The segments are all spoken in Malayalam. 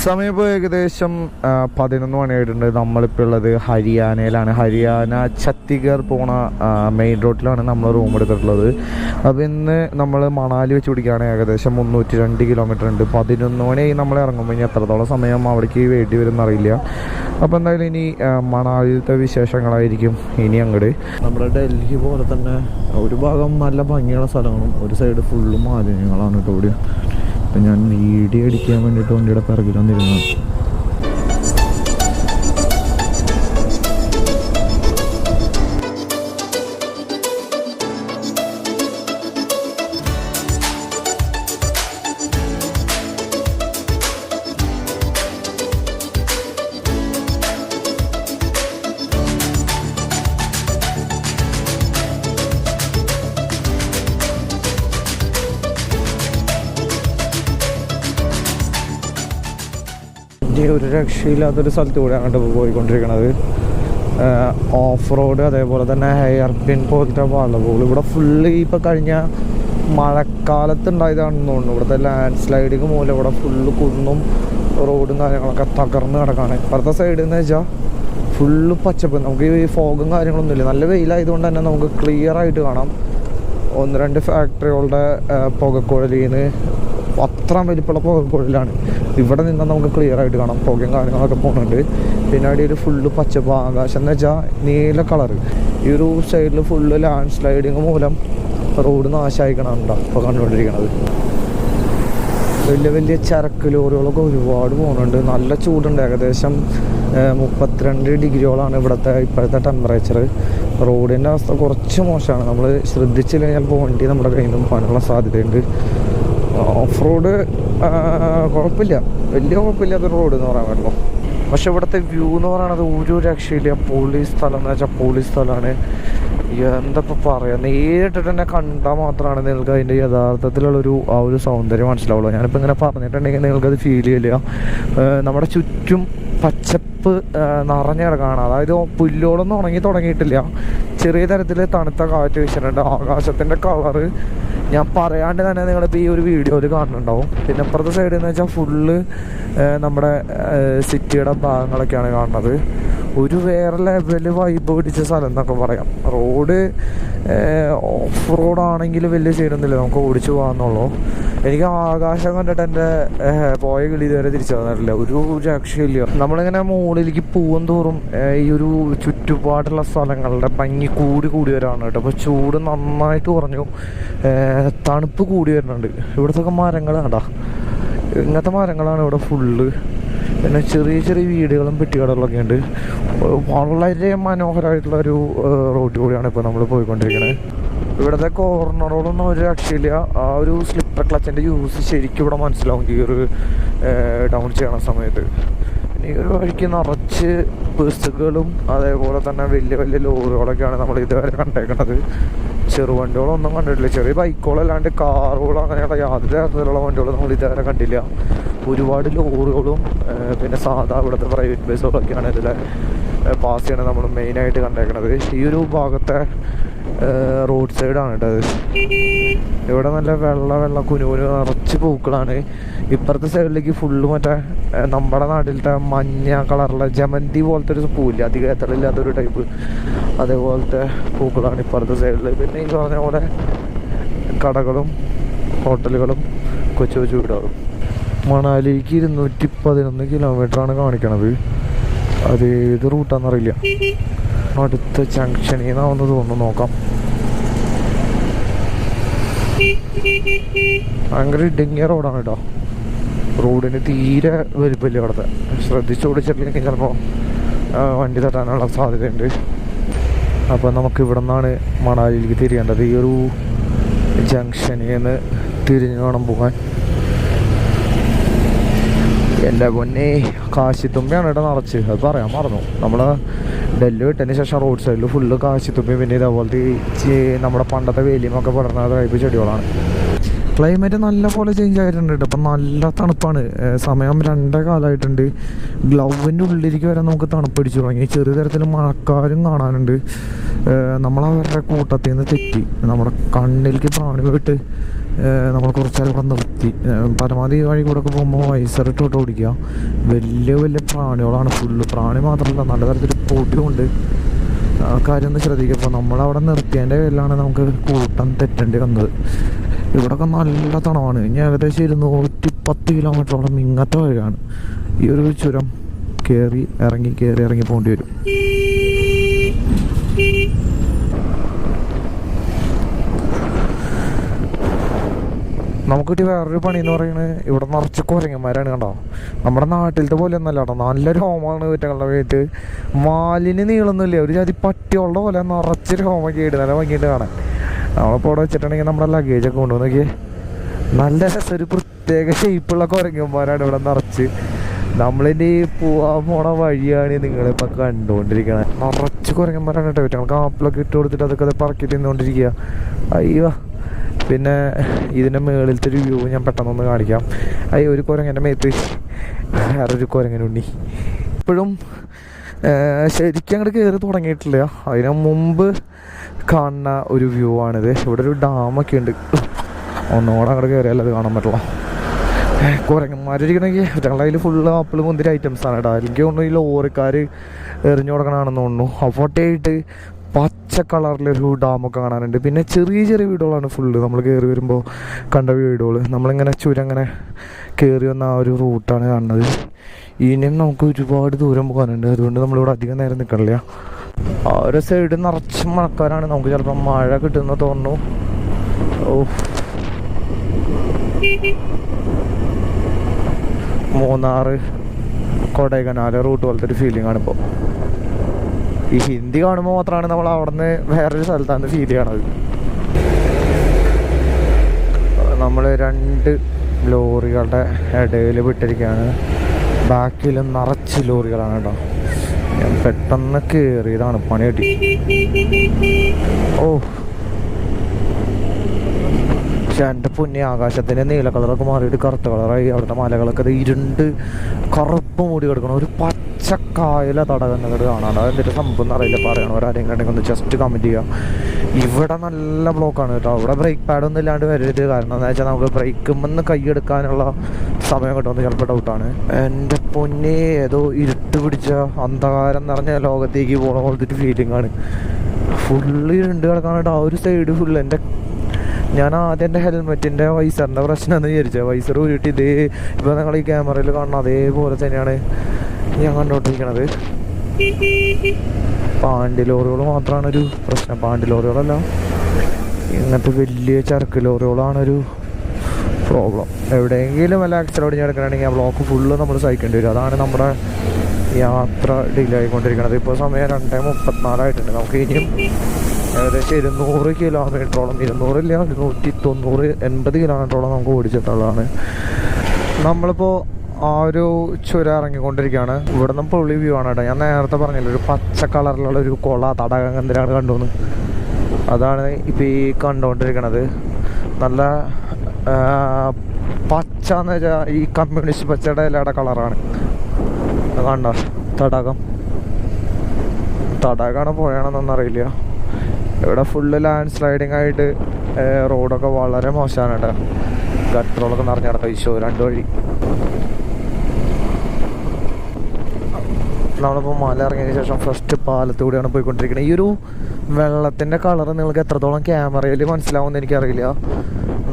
സമയം ഇപ്പോൾ ഏകദേശം 11 മണിയായിട്ടുണ്ട്. നമ്മളിപ്പോൾ ഉള്ളത് ഹരിയാനയിലാണ്. ഹരിയാന ഛത്തീഗഡ് പോണ മെയിൻ റോഡിലാണ് നമ്മൾ റൂം എടുത്തിട്ടുള്ളത്. അപ്പോൾ ഇന്ന് നമ്മൾ മണാലി വെച്ച് പിടിക്കുകയാണ്. ഏകദേശം 302 കിലോമീറ്റർ ഉണ്ട്. 11 മണിയായി നമ്മൾ ഇറങ്ങുമ്പോൾ ഇനി എത്രത്തോളം സമയം അവിടേക്ക് വേണ്ടി വരും എന്നറിയില്ല. അപ്പോൾ എന്തായാലും ഇനി മണാലിയിലത്തെ വിശേഷങ്ങളായിരിക്കും ഇനി അങ്ങോട്ട്. നമ്മുടെ ഡൽഹി പോലെ തന്നെ ഒരു ഭാഗം നല്ല ഭംഗിയുള്ള സ്ഥലങ്ങളും ഒരു സൈഡ് ഫുള്ളും മാലിന്യങ്ങളാണ് കേട്ടോ. ഇവിടെ ഞാൻ വീഡിയോ അടിക്കാൻ വേണ്ടിയിട്ട് വണ്ടിയുടെ പിറകിൽ വന്നിരുന്നു. ഒരു രക്ഷയില്ലാത്തൊരു സ്ഥലത്ത് കൂടെയാണ് പോയിക്കൊണ്ടിരിക്കുന്നത്. ഓഫ് റോഡ്, അതേപോലെ തന്നെ ഹെയർ പിൻ പോലത്തെ വളവുകൾ ഇവിടെ ഫുള്ള് ഇപ്പോൾ കഴിഞ്ഞ മഴക്കാലത്ത് ഉണ്ടായതാണെന്ന് തോന്നുന്നു. ഇവിടുത്തെ ലാൻഡ് സ്ലൈഡിങ് മൂലം ഇവിടെ ഫുള്ള് കുന്നും റോഡും കാര്യങ്ങളൊക്കെ തകർന്ന് കിടക്കാണ്. ഇപ്പുറത്തെ സൈഡിൽ നിന്ന് വെച്ചാൽ ഫുള്ള് പച്ചപ്പ്. നമുക്ക് ഈ ഫോഗും കാര്യങ്ങളൊന്നുമില്ല. നല്ല വെയിലായതുകൊണ്ട് തന്നെ നമുക്ക് ക്ലിയർ ആയിട്ട് കാണാം. 1-2 ഫാക്ടറികളുടെ പുകക്കുഴലിൽ നിന്ന് അത്ര വലിപ്പമുള്ള പുകക്കുഴലാണ്. ഇവിടെ നിന്നാൽ നമുക്ക് ക്ലിയർ ആയിട്ട് കാണാം. പുകയും കാര്യങ്ങളൊക്കെ പോകുന്നുണ്ട്. പിന്നെ അവിടെ ഒരു ഫുള്ള് പച്ചപ്പ്, ആകാശം എന്ന് വെച്ചാൽ നീല കളറ്. ഈ ഒരു സൈഡിൽ ഫുള്ള് ലാൻഡ് സ്ലൈഡിങ് മൂലം റോഡ് നാശമായിക്കണുണ്ടോ ഇപ്പോൾ കണ്ടുകൊണ്ടിരിക്കണത്. വലിയ വലിയ ചരക്ക് ലോറികളൊക്കെ ഒരുപാട് പോകുന്നുണ്ട്. നല്ല ചൂടുണ്ട്. ഏകദേശം 32 ഡിഗ്രിയോളാണ് ഇവിടുത്തെ ഇപ്പോഴത്തെ ടെമ്പറേച്ചർ. റോഡിൻ്റെ അവസ്ഥ കുറച്ച് മോശമാണ്. നമ്മൾ ശ്രദ്ധിച്ചില്ല ചിലപ്പോൾ വണ്ടി നമ്മുടെ കയ്യിൽ നിന്ന് പോകാനുള്ള സാധ്യതയുണ്ട്. ഓഫ് റോഡ് കുഴപ്പമില്ല, വലിയ കുഴപ്പമില്ലാത്തൊരു റോഡ് എന്ന് പറയാൻ പറ്റുള്ളൂ. പക്ഷെ ഇവിടുത്തെ വ്യൂ എന്ന് പറയുന്നത് ഒരു രക്ഷയില്ല. പോലീസ് സ്ഥലം എന്ന് വെച്ചാൽ പോലീസ് സ്ഥലമാണ്. എന്തപ്പോൾ പറയുക, നേരിട്ടിട്ട് തന്നെ കണ്ടാൽ മാത്രമാണ് നിങ്ങൾക്ക് അതിൻ്റെ യഥാർത്ഥത്തിലുള്ളൊരു ആ ഒരു സൗന്ദര്യം മനസ്സിലാവുള്ളൂ. ഞാനിപ്പോൾ ഇങ്ങനെ പറഞ്ഞിട്ടുണ്ടെങ്കിൽ നിങ്ങൾക്കത് ഫീൽ ചെയ്യില്ല. നമ്മുടെ ചുറ്റും പച്ചപ്പ് നിറഞ്ഞ കിടക്കുകയാണ്. അതായത് പുല്ലുകളൊന്നും ഉണങ്ങി തുടങ്ങിയിട്ടില്ല. ചെറിയ തരത്തിൽ തണുത്ത കാറ്റ് വീശുന്നുണ്ട്. ആകാശത്തിൻ്റെ കളറ് ഞാൻ പറയാണ്ട് തന്നെ നിങ്ങളിപ്പോൾ ഈ ഒരു വീഡിയോയിൽ കാണുന്നുണ്ടാവും. പിന്നെ അപ്പുറത്തെ സൈഡിൽ എന്ന് വെച്ചാൽ ഫുള്ള് നമ്മുടെ സിറ്റിയുടെ ഭാഗങ്ങളൊക്കെയാണ് കാണുന്നത്. ഒരു വേറെ ലെവല് വൈബ് പിടിച്ച സ്ഥലം എന്നൊക്കെ പറയാം. റോഡ് ഓഫ് റോഡാണെങ്കിൽ വലിയ സീനൊന്നുമില്ല, നമുക്ക് ഓടിച്ചു പോകാമെന്നുള്ളൂ. എനിക്ക് ആകാശം കണ്ടിട്ട് എൻ്റെ പോയ കിളി ഇതുവരെ തിരിച്ചു വന്നിട്ടില്ല. ഒരു രക്ഷയില്ല. നമ്മളിങ്ങനെ മുകളിലേക്ക് പോകും തോറും ഈ ഒരു ചുറ്റുപാടുള്ള സ്ഥലങ്ങളുടെ ഭംഗി കൂടി വരാണ് കേട്ടോ. അപ്പോൾ ചൂട് നന്നായിട്ട് കുറഞ്ഞു, തണുപ്പ് കൂടി വരുന്നുണ്ട്. ഇവിടുത്തെ മരങ്ങൾ കണ്ടാ, ഇങ്ങനത്തെ മരങ്ങളാണ് ഇവിടെ ഫുള്ള്. പിന്നെ ചെറിയ ചെറിയ വീടുകളും പെട്ടിക്കടകളൊക്കെ ഉണ്ട്. വളരെ മനോഹരമായിട്ടുള്ളൊരു റോഡ് കൂടിയാണ് ഇപ്പോൾ നമ്മൾ പോയിക്കൊണ്ടിരിക്കുന്നത്. ഇവിടുത്തെ കോർണറുകളൊന്നും ഒരു രക്ഷയില്ല. ആ ഒരു സ്ലിപ്പർ ക്ലച്ചിൻ്റെ യൂസ് ശരിക്കും ഇവിടെ മനസ്സിലാവും ഈ ഒരു ഡൗൺ ചെയ്യണ സമയത്ത്. പിന്നെ ഈ ഒരു വഴിക്ക് നിറച്ച് ബസ്സുകളും അതേപോലെ തന്നെ വലിയ വലിയ ലോറികളൊക്കെയാണ് നമ്മൾ ഇതുവരെ കണ്ടേക്കുന്നത്. ചെറുവണ്ടികളൊന്നും കണ്ടിട്ടില്ല. ചെറിയ ബൈക്കുകളല്ലാണ്ട് കാറുകളോ അങ്ങനെയുള്ള യാതൊരു തരത്തിലുള്ള വണ്ടികളും നമ്മൾ ഇതുവരെ കണ്ടില്ല. ഒരുപാട് ലോറികളും പിന്നെ സാധാ ഇവിടുത്തെ പ്രൈവറ്റ് ബസ്സുകളൊക്കെയാണ് ഇതിൽ പാസ് ചെയ്യണത് നമ്മൾ മെയിനായിട്ട് കണ്ടേക്കണത്. ഈ ഒരു ഭാഗത്തെ റോഡ് സൈഡാണ് കേട്ടത്. ഇവിടെ നല്ല വെള്ള കുനുകുന് നിറച്ച് പൂക്കളാണ്. ഇപ്പുറത്തെ സൈഡിലേക്ക് ഫുള്ള് മറ്റേ നമ്മുടെ നാട്ടിലത്തെ മഞ്ഞ കളറുള്ള ജമന്തി പോലത്തെ ഒരു പൂവില്ല, അധികം എത്തലില്ലാത്തൊരു ടൈപ്പ്, അതേപോലത്തെ പൂക്കളാണ് ഇപ്പുറത്തെ സൈഡിൽ. പിന്നെ ഈ പറഞ്ഞ പോലെ കടകളും ഹോട്ടലുകളും കൊച്ചു കൊച്ചു വീടുകളും. മണാലിക്ക് 211 കിലോമീറ്ററാണ് കാണിക്കണത്. അത് ഏത് റൂട്ടാണെന്നറിയില്ല. അടുത്ത ജംഗ്ഷനിൽ നിന്നാണെന്ന് തോന്നുന്നു. നോക്കാം. ഭയങ്കര ഇടുങ്ങിയ റോഡാണ് കേട്ടോ. റോഡിന് തീരെ വലുപ്പമില്ല ഇവിടുത്തെ. ശ്രദ്ധിച്ചോടിച്ചിട്ടില്ലെങ്കിൽ ചിലപ്പോൾ വണ്ടി തട്ടാനുള്ള സാധ്യതയുണ്ട്. അപ്പോൾ നമുക്ക് ഇവിടെ നിന്നാണ് മണാലിയിലേക്ക് തിരിയേണ്ടത്. ഈ ഒരു ജംഗ്ഷനിൽ നിന്ന് തിരിഞ്ഞ് വേണം പോകാൻ. എൻ്റെ പൊന്നെ, കാശിത്തുമ്പയാണ് ഇവിടെ നിറച്ച്. അത് പറയാൻ മറന്നു. നമ്മൾ ഡൽഹി വിട്ടതിന് ശേഷം റോഡ് സൈഡിൽ ഫുള്ള് കാശിത്തുമ്പി, പിന്നെ ഇതേപോലത്തെ നമ്മുടെ പണ്ടത്തെ വേലിയുമൊക്കെ പടർന്ന ടൈപ്പ് ചെടികളാണ്. ക്ലൈമറ്റ് നല്ല പോലെ ചേഞ്ച് ആയിട്ടുണ്ട്. ഇപ്പം നല്ല തണുപ്പാണ്. സമയം 2 കാലമായിട്ടുണ്ട്. ഗ്ലൗവിൻ്റെ ഉള്ളിലേക്ക് വരെ നമുക്ക് തണുപ്പ് അടിച്ചു തുടങ്ങി. ചെറിയ തരത്തിൽ മഴക്കാരും കാണാനുണ്ട്. നമ്മളവരുടെ കൂട്ടത്തിൽ നിന്ന് തെറ്റി നമ്മുടെ കണ്ണിലേക്ക് പ്രാണി പോയിട്ട് നമ്മൾ കുറച്ചാൽ ഇവിടെ നിർത്തി. പരമാവധി വഴി കൂടെ ഒക്കെ പോകുമ്പോൾ വൈസർ ഇട്ടോട്ട് ഓടിക്കുക. വലിയ വലിയ പ്രാണികളാണ് ഫുള്ള്. പ്രാണി മാത്രമല്ല നല്ല തരത്തിൽ പൊടിയുണ്ട്. ആ കാര്യം ഒന്ന് ശ്രദ്ധിക്കുക. ഇപ്പോൾ നമ്മളവിടെ നിർത്തിയതിൻ്റെ പേരിലാണ് നമുക്ക് കൂട്ടം തെറ്റേണ്ടി വന്നത്. ഇവിടെയൊക്കെ നല്ല തണവാണ്. ഇനി ഏകദേശം 210 കിലോമീറ്ററോളം ഇങ്ങനത്തെ വഴിയാണ്. ഈ ഒരു ചുരം കയറി ഇറങ്ങി പോകേണ്ടി വരും. നമുക്ക് കിട്ടിയ വേറൊരു പണി എന്ന് പറയുന്നത് ഇവിടെ നിറച്ച് കുരങ്ങന്മാരാണ്. കണ്ടോ, നമ്മുടെ നാട്ടിലത്തെ പോലെ ഒന്നല്ല കേട്ടോ. നല്ലൊരു ഹോമാണ് വീട്ടുകളുടെ വീട്ട്. മാലിന് നീളൊന്നുമില്ല, ഒരു ജാതി പട്ടിയുള്ള പോലെ നിറച്ചൊരു ഹോമൊക്കെ ആയിട്ട് നല്ല ഭംഗിയിട്ട് കാണാൻ. നമ്മളിപ്പോൾ ഇവിടെ വെച്ചിട്ടുണ്ടെങ്കിൽ നമ്മുടെ ലഗേജൊക്കെ കൊണ്ടുവന്ന് നോക്കിയേ. നല്ല രസം, ഒരു പ്രത്യേക ഷേപ്പുള്ള കുരങ്ങന്മാരാണ് ഇവിടെ നിറച്ച്. നമ്മളിൻ്റെ ഈ പോവാൻ പോണ വഴിയാണ് നിങ്ങളിപ്പോൾ കണ്ടുകൊണ്ടിരിക്കണത്. നിറച്ച് കുരങ്ങന്മാരാണ് കേട്ടോ. ഞങ്ങൾക്ക് ആപ്പിളൊക്കെ ഇട്ട് കൊടുത്തിട്ട് അതൊക്കെ പറക്കി തിന്നുകൊണ്ടിരിക്കുക. അയ്യോ, പിന്നെ ഇതിൻ്റെ മുകളിലത്തെ ഒരു വ്യൂ ഞാൻ പെട്ടെന്നൊന്ന് കാണിക്കാം. അയ്യോ, ഒരു കുരങ്ങൻ്റെ മേത്ത് വേറൊരു കുരങ്ങനുണ്ണി. ഇപ്പോഴും ശരിക്കും അങ്ങോട്ട് കയറി തുടങ്ങിയിട്ടില്ല. അതിന് മുമ്പ് കാണുന്ന ഒരു വ്യൂ ആണിത്. ഇവിടെ ഒരു ഡാമൊക്കെ ഉണ്ട്. ഒന്നുകൂടെ അങ്ങോട്ട് കയറിയാൽ അത് കാണാൻ പറ്റില്ല. കുരങ്ങന്മാരിക്കണമെങ്കിൽ ഞങ്ങളുടെ കയ്യിൽ ഫുള്ള് ആപ്പിൾ മുന്തിരി ഐറ്റംസാണ് കേട്ടോ. എനിക്ക് തോന്നുന്നു ഈ ലോറിക്കാർ എറിഞ്ഞു കൊടുക്കണമെന്ന് തോന്നുന്നു. അപ്പോട്ടായിട്ട് പച്ച കളറിലൊരു ഡാമൊക്കെ കാണാനുണ്ട്. പിന്നെ ചെറിയ ചെറിയ വീടുകളാണ് ഫുള്ള്. നമ്മൾ കയറി വരുമ്പോൾ കണ്ട വീടുകൾ. നമ്മളിങ്ങനെ ചുരങ്ങനെ കയറി വന്ന ആ ഒരു റൂട്ടാണ് കാണുന്നത്. ഇനിയും നമുക്ക് ഒരുപാട് ദൂരം പോകാനുണ്ട്. അതുകൊണ്ട് നമ്മളിവിടെ അധികം നേരം നിൽക്കണില്ല. ആ ഒരു സൈഡ് നിറച്ച് മഴക്കാരാണ്. നമുക്ക് ചിലപ്പോൾ മഴ കിട്ടുമെന്ന് തോന്നുന്നു. ഓ, മൂന്നാർ കൊടൈക്കനാൽ റൂട്ട് പോലത്തെ ഒരു ഫീലിംഗ് ആണ് ഇപ്പോൾ. ഈ ഹിന്ദി കാണുമ്പോൾ മാത്രമാണ് നമ്മൾ അവിടെ നിന്ന് വേറൊരു സ്ഥലത്താണ് ഫീൽ ചെയ്യണത്. നമ്മൾ 2 ലോറികളുടെ ഇടയിൽ വിട്ടിരിക്കുകയാണ്. ബാക്കിലും നിറച്ച് ലോറികളാണ് കേട്ടോ. ഞാൻ പെട്ടെന്ന് കയറിയതാണ്, പണി കിട്ടി. ഓ, പക്ഷെ എൻ്റെ പൊന്നി, ആകാശത്തിൻ്റെ നീല കളറൊക്കെ മാറിയിട്ട് കറുത്ത കളറായി. അവിടുത്തെ മലകളൊക്കെ ഇരുണ്ട് കറുപ്പ് മൂടി കിടക്കണം. ഒരു പച്ചക്കായല തടകന്നകട് കാണാണ്. അതെന്തൊരു സംഭവം എന്നറിയില്ല. പറയണവരാരെയും കണ്ടെങ്കിൽ ഒന്ന് ജസ്റ്റ് കമൻറ്റ് ചെയ്യുക. ഇവിടെ നല്ല ബ്ലോക്കാണ് കേട്ടോ. അവിടെ ബ്രേക്ക് പാഡൊന്നും ഇല്ലാണ്ട് വരരുത്. കാരണം എന്താ വെച്ചാൽ നമുക്ക് ബ്രേക്കുമെന്ന് കൈയെടുക്കാനുള്ള സമയം കിട്ടുമെന്ന് ചിലപ്പോൾ ഡൗട്ടാണ്. എൻ്റെ പൊന്നി, ഏതോ ഇരുട്ട് പിടിച്ച അന്ധകാരം നിറഞ്ഞ ലോകത്തേക്ക് പോകണ പോലത്തെ ഒരു ഫീലിംഗ് ആണ്. ഫുള്ള് ഇരുണ്ട് കിടക്കാനായിട്ട് ആ ഒരു സൈഡ് ഫുള്ള്. ഞാൻ ആദ്യം എൻ്റെ ഹെൽമെറ്റിൻ്റെ വൈസറിൻ്റെ പ്രശ്നമെന്ന് വിചാരിച്ചത്. വൈസർ ഊരിട്ട് ഇതേ ഇപ്പോൾ നിങ്ങൾ ഈ ക്യാമറയിൽ കാണുന്ന അതേപോലെ തന്നെയാണ് ഞാൻ കണ്ടുകൊണ്ടിരിക്കണത്. പാണ്ടി ലോറികൾ മാത്രമാണ് ഒരു പ്രശ്നം. പാണ്ടി ലോറികളല്ല, ഇങ്ങനത്തെ വലിയ ചരക്ക് ലോറികളാണൊരു പ്രോബ്ലം. എവിടെയെങ്കിലും വല്ല ആക്സിഡൻറ്റ് നടക്കണമെങ്കിൽ ആ ബ്ലോക്ക് ഫുള്ള് നമ്മൾ സഹിക്കേണ്ടി വരും. അതാണ് നമ്മുടെ യാത്ര ഡിലേ ആയിക്കൊണ്ടിരിക്കുന്നത്. ഇപ്പോൾ സമയം 2:34 നമുക്ക് ഇനിയും ഏകദേശം 200 കിലോമീറ്ററോളം, 200 ഇല്ല, 190, 80 കിലോമീറ്ററോളം നമുക്ക് ഓടിച്ചിട്ടുള്ളതാണ്. നമ്മളിപ്പോൾ ആ ഒരു ചുരം ഇറങ്ങിക്കൊണ്ടിരിക്കുകയാണ്. ഇവിടെ നിന്ന് പൊളി വ്യൂ ആണ് കേട്ടോ. ഞാൻ നേരത്തെ പറഞ്ഞില്ല, ഒരു പച്ച കളറിലുള്ള ഒരു കുള തടാകം എന്തിനാണ് കണ്ടുവന്ന്. അതാണ് ഇപ്പോൾ ഈ കണ്ടുകൊണ്ടിരിക്കണത്. നല്ല പച്ച എന്ന് വെച്ചാൽ ഈ കമ്മ്യൂണിസ്റ്റ് പച്ചയുടെ ഇലയുടെ കളറാണ്. കണ്ടോ തടാകമാണ് പുഴയാണെന്നൊന്നും അറിയില്ല. ഇവിടെ ഫുള്ള് ലാൻഡ് സ്ലൈഡിങ് ആയിട്ട് റോഡൊക്കെ വളരെ മോശമാണ് കേട്ടോ. ഗട്ടറുകളൊക്കെ നിറഞ്ഞു കിടക്കാം. ഈശോ, 2 വഴി. നമ്മളിപ്പോൾ മല ഇറങ്ങിയതിന് ശേഷം ഫസ്റ്റ് പാലത്തൂടെയാണ് പോയിക്കൊണ്ടിരിക്കുന്നത്. ഈ ഒരു വെള്ളത്തിൻ്റെ കളർ നിങ്ങൾക്ക് എത്രത്തോളം ക്യാമറയിൽ മനസ്സിലാവുമെന്ന് എനിക്കറിയില്ല.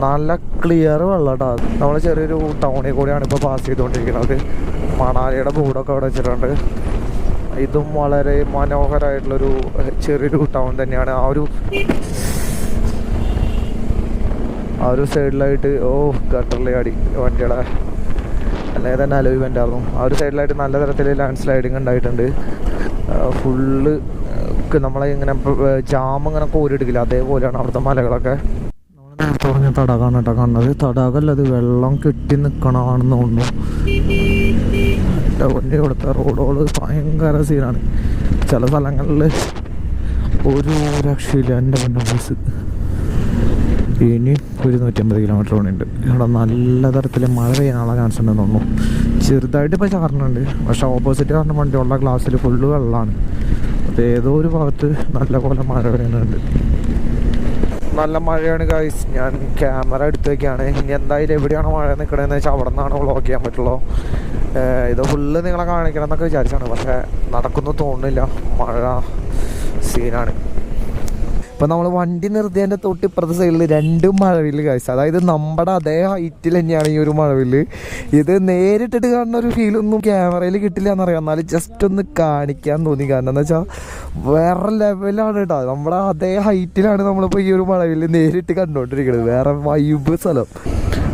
നല്ല ക്ലിയർ വെള്ളം കേട്ടോ. നമ്മൾ ചെറിയൊരു ടൗണിൽ കൂടെയാണ് ഇപ്പോൾ പാസ് ചെയ്തുകൊണ്ടിരിക്കുന്നത്. മണാലിയുടെ ബോർഡൊക്കെ അവിടെ വെച്ചിട്ടുണ്ട്. ഇതും വളരെ മനോഹരമായിട്ടുള്ളൊരു ചെറിയൊരു ടൗൺ തന്നെയാണ്. ആ ഒരു സൈഡിലായിട്ട് ഗട്ടറിലെ അടി വണ്ടിയുടെ അല്ലെങ്കിൽ തന്നെ അലോയ്മെൻ്റ് ആയിരുന്നു. ആ ഒരു സൈഡിലായിട്ട് നല്ല തരത്തിൽ ലാൻഡ് സ്ലൈഡിങ് ഉണ്ടായിട്ടുണ്ട്. ഫുള്ള് നമ്മളെ ഇങ്ങനെ ജാം ഇങ്ങനെ കോരിയെടുക്കില്ല, അതേപോലെയാണ് അവിടുത്തെ മലകളൊക്കെ. നമ്മൾ നേരത്തെ പറഞ്ഞ തടാകമാണ് കേട്ടോ കാണുന്നത്. തടാകമല്ല, അത് വെള്ളം കെട്ടി നിൽക്കണമെന്ന് തോന്നുന്നു. എൻ്റെ വണ്ടി ഇവിടുത്തെ റോഡുകൾ ഭയങ്കര സീനാണ്. ചില സ്ഥലങ്ങളിൽ ഒരു രക്ഷയില്ല. എൻ്റെ വണ്ടി ബസ് ഇനി 150 കിലോമീറ്റർ ഉണ്ട്. ഇവിടെ നല്ല തരത്തിൽ മഴ പെയ്യാനുള്ള ചാൻസ് ഉണ്ടെന്ന് തോന്നുന്നു. ചെറുതായിട്ട് ഇപ്പോൾ ചാറുന്നുണ്ട്, പക്ഷെ ഓപ്പോസിറ്റ് കാരണം വണ്ടിയുള്ള ഗ്ലാസ്സിൽ ഫുള്ള് വെള്ളമാണ്. അപ്പോൾ ഏതോ ഒരു ഭാഗത്ത് നല്ല പോലെ മഴ പെയ്യുന്നുണ്ട്. നല്ല മഴയാണ് ഗൈസ്. ഞാൻ ക്യാമറ എടുത്ത് വയ്ക്കുകയാണ്. ഇനി എന്തായാലും എവിടെയാണ് മഴ നിൽക്കണമെന്ന് വെച്ചാൽ അവിടെ നിന്നാണ് വ്ളോഗ് ചെയ്യാൻ പറ്റുള്ളൂ. ഇത് ഫുള്ള് നിങ്ങളെ കാണിക്കണം എന്നൊക്കെ വിചാരിച്ചാണ്, പക്ഷേ നടക്കുന്നു തോന്നുന്നില്ല. മഴ സീനാണ്. ഇപ്പം നമ്മൾ വണ്ടി നിർത്തിയതിൻ്റെ തൊട്ട് ഇപ്പുറത്തെ സൈഡിൽ 2 മഴവില്ല് ഗൈസ്. അതായത് നമ്മുടെ അതേ ഹൈറ്റിൽ തന്നെയാണ് ഈ ഒരു മഴവില്ല്. ഇത് നേരിട്ടിട്ട് കാണുന്ന ഒരു ഫീലൊന്നും ക്യാമറയിൽ കിട്ടില്ല എന്നറിയാം. എന്നാലും ജസ്റ്റ് ഒന്ന് കാണിക്കാൻ തോന്നി. കാരണം എന്താ വെച്ചാൽ വേറെ ലെവലാണ് കേട്ടോ. നമ്മുടെ അതേ ഹൈറ്റിലാണ് നമ്മളിപ്പോൾ ഈ ഒരു മഴവില്ല് നേരിട്ട് കണ്ടുകൊണ്ടിരിക്കുന്നത്. വേറെ വൈബ് സ്ഥലം.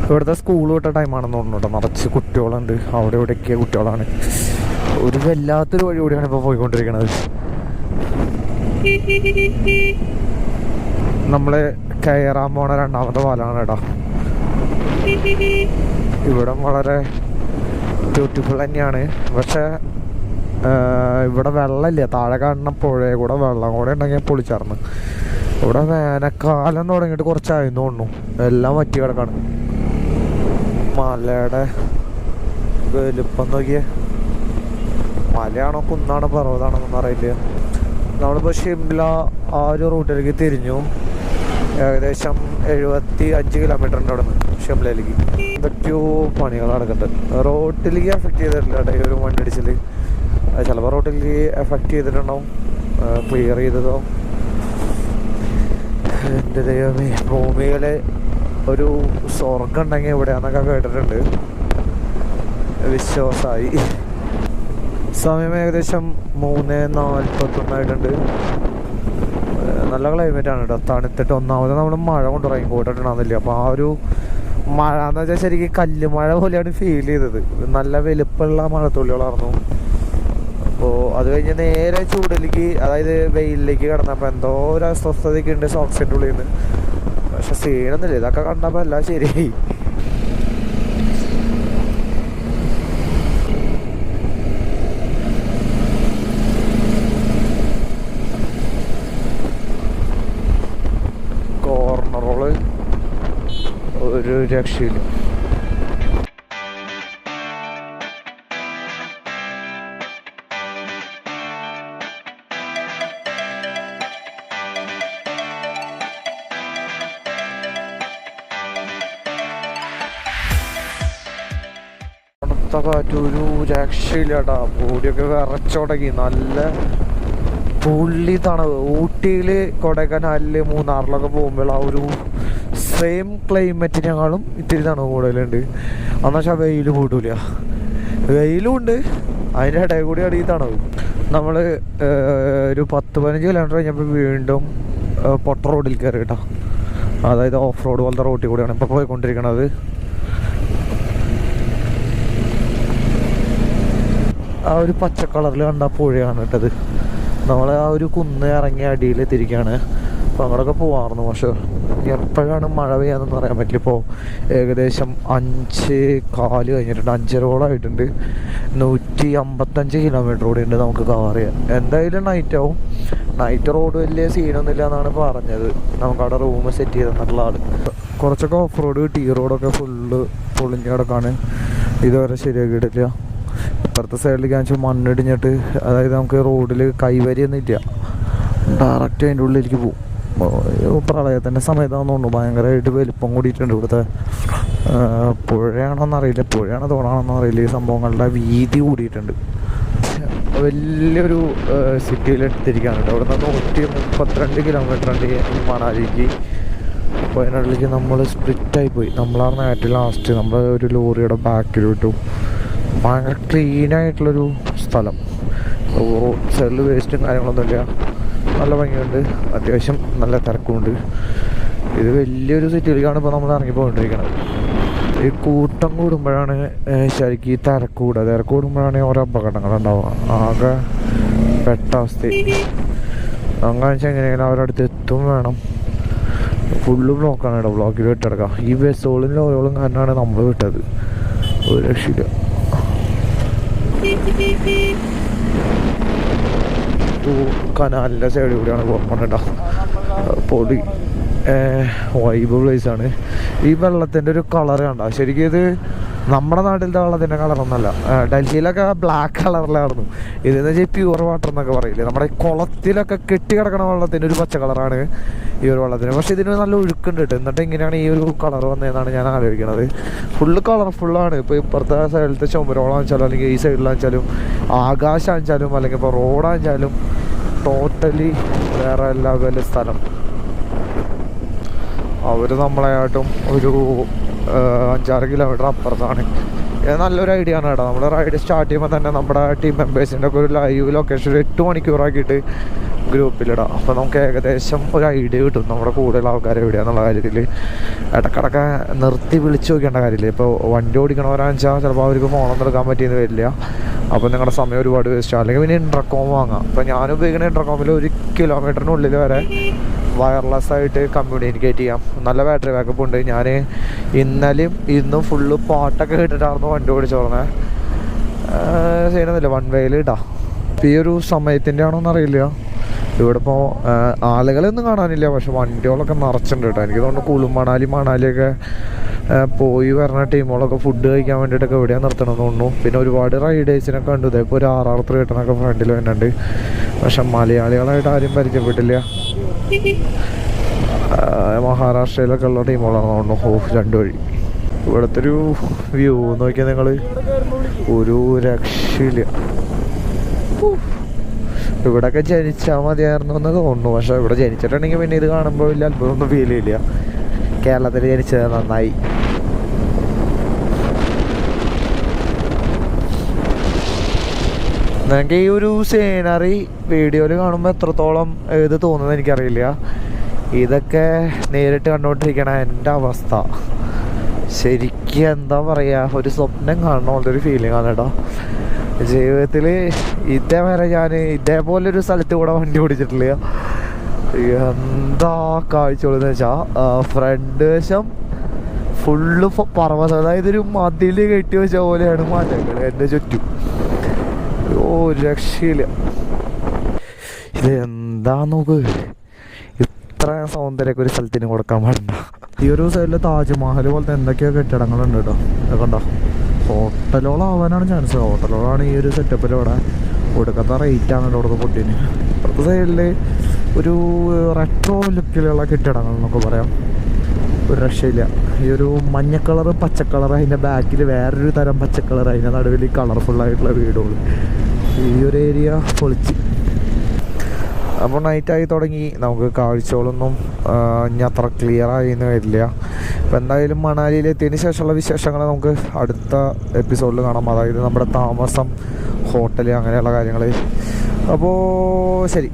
ഇവിടുത്തെ സ്കൂൾ വിട്ട ടൈമാണെന്ന് തോന്നുന്നു കേട്ടോ. നിറച്ച് കുട്ടികളുണ്ട്. അവിടെ ഇവിടെയൊക്കെ കുട്ടികളാണ്. ഒരു വല്ലാത്തൊരു വഴി കൂടിയാണ് ഇപ്പോൾ പോയിക്കൊണ്ടിരിക്കുന്നത്. നമ്മൾ കയറാൻ പോണ 2ാമത്തെ പാലാണ് കേട്ടോ. ഇവിടെ വളരെ ബ്യൂട്ടിഫുൾ തന്നെയാണ്. പക്ഷേ ഇവിടെ വെള്ളമില്ല. താഴെ കാണുന്ന പുഴയെ കൂടെ വെള്ളം കൂടെ ഉണ്ടെങ്കിൽ പൊളിച്ചാർന്ന്. ഇവിടെ വേനൽക്കാലം തുടങ്ങിയിട്ട് കുറച്ചായിരുന്നു തോന്നുന്നു. എല്ലാം വറ്റി കിടക്കാണ്. മലയുടെ വലുപ്പം നോക്കിയേ. മലയാണോ കുന്നാണോ പർവ്വതാണോന്നൊന്നും അറിയില്ല. നമ്മളിപ്പോൾ ഷിംല ആ ഒരു റൂട്ടിലേക്ക് തിരിഞ്ഞു. ഏകദേശം 75 കിലോമീറ്റർ ഉണ്ട് അവിടെ നിന്ന് ഷിംലയിലേക്ക്. എന്തൊക്കെയോ പണികൾ നടക്കുന്നുണ്ട്. റോട്ടിലേക്ക് എഫക്റ്റ് ചെയ്തിട്ടില്ല കേട്ടോ ഈ ഒരു മണ്ണിടിച്ചിൽ. ചിലപ്പോൾ റോട്ടിലേക്ക് എഫക്റ്റ് ചെയ്തിട്ടുണ്ടാവും. ക്ലിയർ ചെയ്തതോ. എൻ്റെ ദൈവമേ, ഭൂമിയിലെ ഒരു സ്വർഗം ഉണ്ടെങ്കിൽ എവിടെയാണെന്നൊക്കെ കേട്ടിട്ടുണ്ട്. വിശ്വാസമായി. സമയം ഏകദേശം 3:41 ആയിട്ടുണ്ട്. നല്ല ക്ലൈമറ്റാണ് കേട്ടോ. തണുത്തിട്ട് ഒന്നാമത് നമ്മൾ മഴ കൊണ്ട് റെയിൻകോട്ടിട്ടുണ്ടാകുന്നില്ല. അപ്പോൾ ആ ഒരു മഴ എന്ന് വെച്ചാൽ ശരിക്കും കല്ലുമഴ പോലെയാണ് ഫീൽ ചെയ്തത്. നല്ല വലുപ്പമുള്ള മഴത്തുള്ളികളായിരുന്നു. അപ്പോൾ അത് കഴിഞ്ഞ് നേരെ ചൂടിലേക്ക്, അതായത് വെയിലിലേക്ക് കിടന്നപ്പോൾ എന്തോ ഒരു അസ്വസ്ഥതയൊക്കെ ഉണ്ട് സോക്സിൻ്റെ ഉള്ളിൽ നിന്ന്. പക്ഷെ സീനൊന്നുമില്ല. ഇതൊക്കെ കണ്ടപ്പോൾ എല്ലാം ശരിയായി. കോർണറുകൾ ഒരു രക്ഷയില്ല. തണുത്ത കാറ്റൊരു രക്ഷയില്ല കേട്ടോ. ബോഡിയൊക്കെ വിറച്ചുടങ്ങി. നല്ല പുള്ളി തണവ്. ഊട്ടിയിൽ, കൊടൈക്കനാലിൽ, മൂന്നാറിലൊക്കെ പോകുമ്പോൾ ആ ഒരു സെയിം ക്ലൈമറ്റിനേക്കാളും ഇത്തിരി തണവ് കൂടുതലുണ്ട്. എന്നുവെച്ചാൽ വെയിൽ കൂടില്ല. വെയിലും ഉണ്ട്, അതിൻ്റെ ഇടയിൽ കൂടിയാണ് ഈ തണവ്. നമ്മൾ ഒരു 10-15 കിലോമീറ്റർ കഴിഞ്ഞപ്പോൾ വീണ്ടും പൊട്ട റോഡിൽ കയറി കേട്ടോ. അതായത് ഓഫ് റോഡ് പോലത്തെ റോഡിൽ കൂടെയാണ് ഇപ്പോൾ പോയിക്കൊണ്ടിരിക്കുന്നത്. ആ ഒരു പച്ച കളറിൽ കണ്ട പുഴയാണ് കേട്ടത്. നമ്മൾ ആ ഒരു കുന്ന് ഇറങ്ങി അടിയിൽ തിരിക്കുകയാണ്. അപ്പോൾ അങ്ങോട്ടൊക്കെ പോകാമായിരുന്നു. പക്ഷേ എപ്പോഴാണ് മഴ പെയ്യാമെന്ന് പറയാൻ പറ്റില്ല. ഇപ്പോൾ ഏകദേശം 5:15 കഴിഞ്ഞിട്ടുണ്ട്. 5:15 155 കിലോമീറ്റർ കൂടി ഉണ്ട് നമുക്ക് കവർ ചെയ്യാൻ. എന്തായാലും നൈറ്റ് ആവും. നൈറ്റ് റോഡ് വലിയ സീനൊന്നുമില്ല എന്നാണ് പറഞ്ഞത്. നമുക്കവിടെ റൂം സെറ്റ് ചെയ്ത് തന്നിട്ടുള്ള ആൾ. കുറച്ചൊക്കെ ഓഫ് റോഡ് കിട്ടി. ഈ റോഡൊക്കെ ഫുള്ള് പൊളിഞ്ഞ് കിടക്കാണ്. ഇതുവരെ ശരിയാക്കിയിട്ടില്ല. ഇപ്പുറത്തെ സൈഡിലേക്ക് കാണിച്ചാൽ മണ്ണിടിഞ്ഞിട്ട്, അതായത് നമുക്ക് റോഡിൽ കൈവരിയൊന്നും ഇല്ല. ഡയറക്റ്റ് അതിൻ്റെ ഉള്ളിലേക്ക് പോകും. പ്രളയത്തിൻ്റെ സമയത്താണെന്ന് തോന്നുന്നു. ഭയങ്കരമായിട്ട് വലിപ്പം കൂടിയിട്ടുണ്ട് ഇവിടുത്തെ. പുഴയാണോന്നറിയില്ല, പുഴയാണോ തോടാണോന്നും അറിയില്ല. ഈ സംഭവങ്ങളുടെ വീതി കൂടിയിട്ടുണ്ട്. വലിയൊരു സിറ്റിയിലെടുത്തിരിക്കുകയാണ് കേട്ടോ. ഇവിടെ നിന്ന് 132 കിലോമീറ്റർ ഉണ്ട് ഈ മണാലിക്ക്. അപ്പോൾ അതിനുള്ളിലേക്ക് നമ്മൾ സ്പ്ലിറ്റായി പോയി. നമ്മളാണ് ഏറ്റവും ലാസ്റ്റ്. നമ്മൾ ഒരു ലോറിയുടെ ബാക്കിൽ വിട്ടു. ഭയങ്കര ക്ലീനായിട്ടുള്ളൊരു സ്ഥലം. സൈഡിൽ വേസ്റ്റും കാര്യങ്ങളൊന്നുമില്ല. നല്ല ഭംഗിയുണ്ട്. അത്യാവശ്യം നല്ല തിരക്കുമുണ്ട്. ഇത് വലിയൊരു സിറ്റിയിലേക്കാണ് ഇപ്പോൾ നമ്മൾ ഇറങ്ങി പോയിക്കൊണ്ടിരിക്കുന്നത്. ഈ കൂട്ടം കൂടുമ്പോഴാണ് ശരിക്കും ഈ തിരക്ക് കൂടുമ്പോഴാണ് ഓരോ അപകടങ്ങളുണ്ടാവുക. ആകെ പെട്ട അവസ്ഥ. അങ്ങനെ വെച്ചാൽ എങ്ങനെയാണ് അവരടുത്ത് എത്തും വേണം. ഫുള്ള് ബ്ലോക്കാണ് കേട്ടോ. ബ്ലോക്കിൽ വിട്ടെടുക്കാം. ഈ ബസ്സുകളും ലോറികളും കാരണമാണ് നമ്മൾ വിട്ടത്. ഒരു രക്ഷയില്ല. കനാലിൻ്റെ സൈഡിൽ കൂടിയാണ് പോകണേട്ടോ. പൊടി വൈബ് പ്ലേസാണ്. ഈ വെള്ളത്തിൻ്റെ ഒരു കളർ കണ്ട ശരിക്കും ഇത് നമ്മുടെ നാട്ടിലത്തെ വെള്ളത്തിൻ്റെ കളറൊന്നുമല്ല. ഡൽഹിയിലൊക്കെ ബ്ലാക്ക് കളറിലായിരുന്നു. ഇതെന്ന് വെച്ചാൽ പ്യൂർ വാട്ടർ എന്നൊക്കെ പറയില്ലേ, നമ്മുടെ കുളത്തിലൊക്കെ കെട്ടി കിടക്കണ വെള്ളത്തിന് ഒരു പച്ച കളറാണ് ഈ ഒരു വെള്ളത്തിന്. പക്ഷേ ഇതിന് നല്ല ഒഴുക്കുണ്ട് കേട്ടോ. എന്നിട്ട് ഇങ്ങനെയാണ് ഈ ഒരു കളർ വന്നതെന്നാണ് ഞാൻ ആലോചിക്കുന്നത്. ഫുള്ള് കളർഫുള്ളാണ്. ഇപ്പോൾ ഇപ്പുറത്തെ സൈഡിലത്തെ ചുമരോളാണെച്ചാലും അല്ലെങ്കിൽ ഈ സൈഡിലാണെച്ചാലും ആകാശമാണെച്ചാലും അല്ലെങ്കിൽ ഇപ്പോൾ റോഡാണെച്ചാലും ടോട്ടലി വേറെ ലെവൽ സ്ഥലം. അവർ നമ്മളെയായിട്ടും ഒരു 5-6 കിലോമീറ്റർ അപ്പുറത്താണ്. ഇത് നല്ലൊരു ഐഡിയ ആണ് കേട്ടോ. നമ്മൾ റൈഡ് സ്റ്റാർട്ട് ചെയ്യുമ്പോൾ തന്നെ നമ്മുടെ ടീം മെമ്പേഴ്സിൻ്റെ ഒക്കെ ഒരു ലൈവ് ലൊക്കേഷൻ ഒരു 8 മണിക്കൂറാക്കിയിട്ട് ഗ്രൂപ്പിലിടാം. അപ്പോൾ നമുക്ക് ഏകദേശം ഒരു ഐഡിയ കിട്ടും നമ്മുടെ കൂടുതൽ ആൾക്കാർ എവിടെയാണെന്നുള്ള കാര്യത്തിൽ. ഇടക്കിടക്ക് നിർത്തി വിളിച്ച് നോക്കേണ്ട കാര്യമില്ല. ഇപ്പോൾ വണ്ടി ഓടിക്കണവരാണെന്ന് വെച്ചാൽ ചിലപ്പോൾ അവർക്ക് ഫോണൊന്നും എടുക്കാൻ പറ്റിയെന്ന് വരില്ല. അപ്പോൾ നിങ്ങളുടെ സമയം ഒരുപാട് വേസ്റ്റ് ആവും. അല്ലെങ്കിൽ പിന്നെ ഇൻ്റർകോം വാങ്ങാം. ഇപ്പോൾ ഞാൻ ഉപയോഗിക്കുന്ന ഇൻ്റർകോമിൽ 1 കിലോമീറ്ററിനുള്ളിൽ വരെ വയർലെസ് ആയിട്ട് കമ്മ്യൂണിക്കേറ്റ് ചെയ്യാം. നല്ല ബാറ്ററി ബാക്കപ്പ് ഉണ്ട്. ഞാൻ ഇന്നലെയും ഇന്നും ഫുള്ള് പാട്ടൊക്കെ കേട്ടിട്ടായിരുന്നു വണ്ടി ഓടിച്ചോർന്നത്. ചെയ്യുന്നില്ല, 1 വേയിൽ ഇട്ടാ. ഈ ഒരു സമയത്തിൻ്റെ ആണോന്ന് അറിയില്ല. ഇവിടെ ഇപ്പോൾ ആളുകളൊന്നും കാണാനില്ല, പക്ഷെ വണ്ടികളൊക്കെ നിറച്ചിട്ടുണ്ട് കേട്ടോ. എനിക്ക് തോന്നുന്നു കുളു മണാലിയൊക്കെ പോയി വരുന്ന ടീമുകളൊക്കെ ഫുഡ് കഴിക്കാൻ വേണ്ടിയിട്ടൊക്കെ എവിടെയാണ് നിർത്തണമെന്ന് തോന്നുന്നു. പിന്നെ ഒരുപാട് റൈഡേഴ്സിനൊക്കെ ഉണ്ട്. ഇപ്പോൾ ഒരു 6 റിട്ടേണൊക്കെ ഫ്രണ്ടിൽ വരുന്നുണ്ട്. പക്ഷെ മലയാളികളായിട്ട് ആരും പരിചയപ്പെട്ടില്ല. മഹാരാഷ്ട്രയിലൊക്കെ ഉള്ള ടീമുകളാണ് തോന്നുന്നു. 2 വഴി. ഇവിടുത്തെ ഒരു വ്യൂ നോക്കിയാൽ നിങ്ങൾ ഒരു രക്ഷയില്ല. ഇവിടെയൊക്കെ ജനിച്ചാൽ മതിയായിരുന്നു എന്ന് തോന്നുന്നു. പക്ഷെ ഇവിടെ ജനിച്ചിട്ടുണ്ടെങ്കിൽ പിന്നെ ഇത് കാണുമ്പോൾ വലിയ അത്ഭുതമൊന്നും ഫീൽ ചെയ്യില്ല. കേരളത്തിൽ ജനിച്ചത് നന്നായി. എനിക്ക് ഈ ഒരു സീനറി വീഡിയോയിൽ കാണുമ്പോൾ എത്രത്തോളം ഇത് തോന്നുന്നത് എനിക്കറിയില്ല. ഇതൊക്കെ നേരിട്ട് കണ്ടുകൊണ്ടിരിക്കണ എൻ്റെ അവസ്ഥ ശരിക്കും എന്താ പറയുക, ഒരു സ്വപ്നം കാണണ പോലത്തെ ഫീലിംഗ് ആണ് കേട്ടോ. ജീവിതത്തിൽ ഇതേവരെ ഞാൻ ഇതേപോലൊരു സ്ഥലത്ത് കൂടെ വണ്ടി ഓടിച്ചിട്ടില്ല. എന്താ കാഴ്ചകളെന്ന് വെച്ചാൽ ഫ്രണ്ട് വശം ഫുള്ള് പർവ്വതം, അതായത് ഒരു മതിൽ കെട്ടി വെച്ച പോലെയാണ് മലകൾ എൻ്റെ ചുറ്റും. രക്ഷയില്ല. ഇത് എന്താ നോക്ക്, ഇത്ര സൗന്ദര്യമൊക്കെ ഒരു സ്ഥലത്തിന് കൊടുക്കാൻ പാടില്ല. ഈ ഒരു സൈഡിൽ താജ്മഹൽ പോലത്തെ എന്തൊക്കെയോ കെട്ടിടങ്ങളുണ്ട് കേട്ടോ. കണ്ടോ, ഹോട്ടലുകളാവാനാണ് ചാൻസ്. ഹോട്ടലുകളാണ് ഈ ഒരു സെറ്റപ്പിലൂടെ കൊടുക്കാത്ത റേറ്റാണ് ഇവിടുത്തെ ഫുഡിന്. ഇപ്പുറത്തെ സൈഡിൽ ഒരു റെട്രോ ലുക്കിലുള്ള കെട്ടിടങ്ങൾ എന്നൊക്കെ പറയാം. ഒരു രക്ഷയില്ല. ഈ ഒരു മഞ്ഞ കളറ് പച്ചക്കളർ, അതിൻ്റെ ബാക്കിൽ വേറൊരു തരം പച്ചക്കളർ, അതിൻ്റെ നടുവിൽ കളർഫുള്ളായിട്ടുള്ള വീടുകൾ. ഈ ഒരു ഏരിയ പൊളിച്ച്. അപ്പോൾ നൈറ്റായി തുടങ്ങി. നമുക്ക് കാഴ്ചകളൊന്നും ഇനി അത്ര ക്ലിയർ ആയിന്ന് വരില്ല. അപ്പോൾ എന്തായാലും മണാലിയിലെത്തിയതിന് ശേഷമുള്ള വിശേഷങ്ങൾ നമുക്ക് അടുത്ത എപ്പിസോഡിൽ കാണാം. അതായത് നമ്മുടെ താമസം, ഹോട്ടൽ, അങ്ങനെയുള്ള കാര്യങ്ങൾ. അപ്പോൾ ശരി.